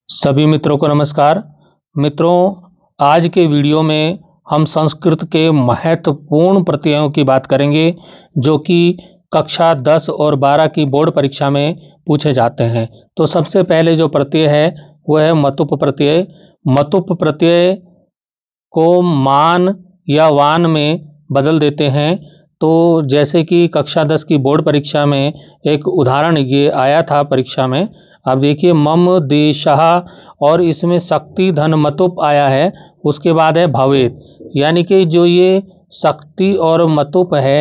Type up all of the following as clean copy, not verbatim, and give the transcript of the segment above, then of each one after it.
सभी मित्रों को नमस्कार। मित्रों, आज के वीडियो में हम संस्कृत के महत्वपूर्ण प्रत्ययों की बात करेंगे जो कि कक्षा 10 और 12 की बोर्ड परीक्षा में पूछे जाते हैं। तो सबसे पहले जो प्रत्यय है वह है मतुप प्रत्यय। मतुप प्रत्यय को मान या वान में बदल देते हैं। तो जैसे कि कक्षा 10 की बोर्ड परीक्षा में एक उदाहरण ये आया था परीक्षा में। अब देखिए मम देशः और इसमें शक्ति धन मतुप आया है, उसके बाद है भवेत। यानी कि जो ये शक्ति और मतुप है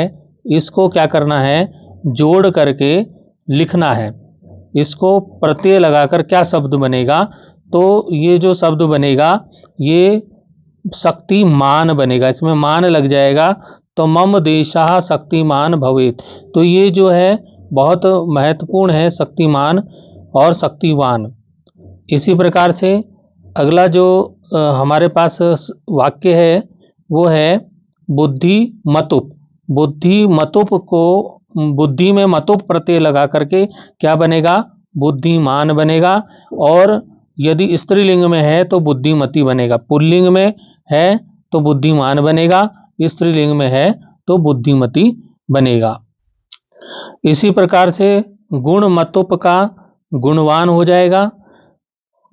इसको क्या करना है, जोड़ करके लिखना है। इसको प्रत्यय लगाकर क्या शब्द बनेगा, तो ये जो शब्द बनेगा ये शक्तिमान बनेगा। इसमें मान लग जाएगा तो मम देशः शक्तिमान भवेत। तो ये जो है बहुत महत्वपूर्ण है, शक्तिमान और शक्तिवान। इसी प्रकार से अगला जो हमारे पास वाक्य है वो है बुद्धि मतुप। बुद्धि मतुप को बुद्धि में मतुप प्रत्यय लगा करके क्या बनेगा, बुद्धिमान बनेगा। और यदि स्त्रीलिंग में है तो बुद्धिमती बनेगा। पुल्लिंग में है तो बुद्धिमान बनेगा, स्त्रीलिंग में है तो बुद्धिमती बनेगा। इसी प्रकार से गुण मतुप का गुणवान हो जाएगा।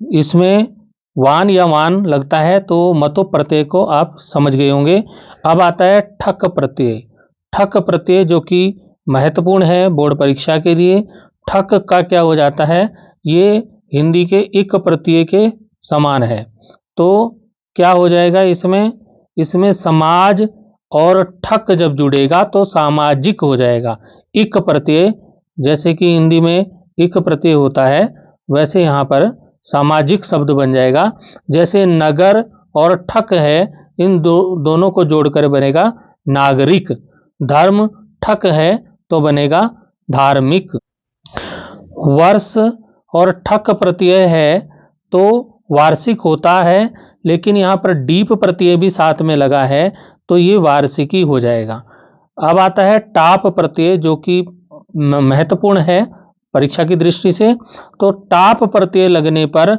इसमें वान या वान लगता है तो मतुप प्रत्यय को आप समझ गए होंगे। अब आता है ठक प्रत्यय। ठक प्रत्यय जो कि महत्वपूर्ण है बोर्ड परीक्षा के लिए। ठक का क्या हो जाता है, ये हिंदी के इक प्रत्यय के समान है। तो क्या हो जाएगा इसमें समाज और ठक जब जुड़ेगा तो सामाजिक हो जाएगा। इक प्रत्यय जैसे कि हिंदी में इक प्रत्यय होता है वैसे यहाँ पर सामाजिक शब्द बन जाएगा। जैसे नगर और ठक है, इन दोनों को जोड़कर बनेगा नागरिक। धर्म ठक है तो बनेगा धार्मिक। वर्ष और ठक प्रत्यय है तो वार्षिक होता है, लेकिन यहाँ पर डीप प्रत्यय भी साथ में लगा है तो ये वार्षिकी हो जाएगा। अब आता है टाप प्रत्यय जो कि महत्वपूर्ण है परीक्षा की दृष्टि से। तो टाप प्रत्यय लगने पर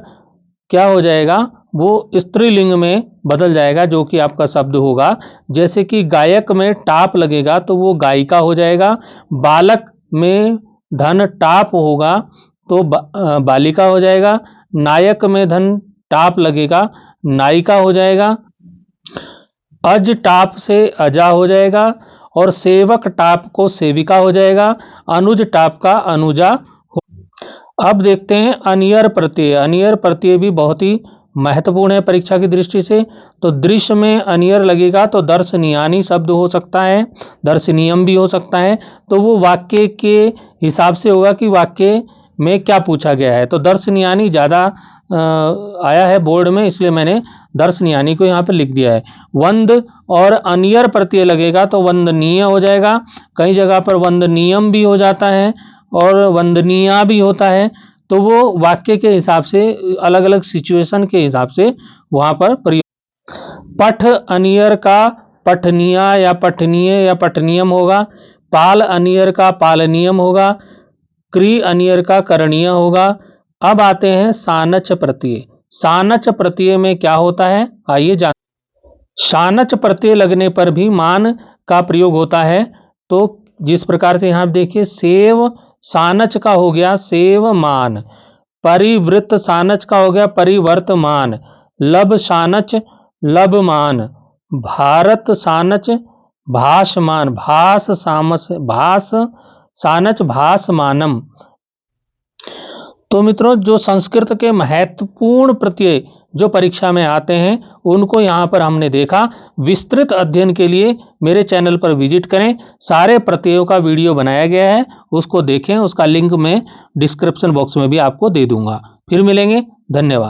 क्या हो जाएगा, वो स्त्रीलिंग में बदल जाएगा जो कि आपका शब्द होगा। जैसे कि गायक में टाप लगेगा तो वो गायिका हो जाएगा। बालक में धन टाप होगा तो बालिका हो जाएगा। नायक में धन टाप लगेगा, नायिका हो जाएगा। अज टाप से अजा हो जाएगा और सेवक टाप को सेविका हो जाएगा। अनुज टाप का अनुजा। अब देखते हैं अनियर प्रत्यय। अनियर प्रत्यय भी बहुत ही महत्वपूर्ण है परीक्षा की दृष्टि से। तो दृश्य में अनियर लगेगा तो दर्शनीयानी शब्द हो सकता है, दर्शनीयम भी हो सकता है। तो वो वाक्य के हिसाब से होगा कि वाक्य में क्या पूछा गया है। तो दर्शनीयानी ज़्यादा आया है बोर्ड में, इसलिए मैंने दर्शनीयानी को यहाँ पे लिख दिया है। वंद और अनियर प्रत्यय लगेगा तो वंदनीय हो जाएगा। कई जगह पर वंदनीयम भी हो जाता है और वंदनीया भी होता है। तो वो वाक्य के हिसाब से, अलग अलग सिचुएशन के हिसाब से वहाँ पर प्रयोग। पठ अनियर का पठनीया या पठनीय या पठनीयम होगा। पाल अनियर का पालनीयम होगा। क्री अनियर का करणीय होगा। अब आते हैं सानच प्रत्यय। सानच प्रत्यय में क्या होता है आइए जान। सानच प्रत्यय लगने पर भी मान का प्रयोग होता है। तो जिस प्रकार से यहाँ देखिए, सेव सानच का हो गया सेवमान। परिवृत सानच का हो गया परिवर्तमान। लब सानच लबमान। भारत सानच भासमान। भास सानच भासमानम। तो मित्रों, जो संस्कृत के महत्वपूर्ण प्रत्यय जो परीक्षा में आते हैं उनको यहाँ पर हमने देखा। विस्तृत अध्ययन के लिए मेरे चैनल पर विजिट करें। सारे प्रत्ययों का वीडियो बनाया गया है, उसको देखें। उसका लिंक मैं डिस्क्रिप्शन बॉक्स में भी आपको दे दूंगा। फिर मिलेंगे, धन्यवाद।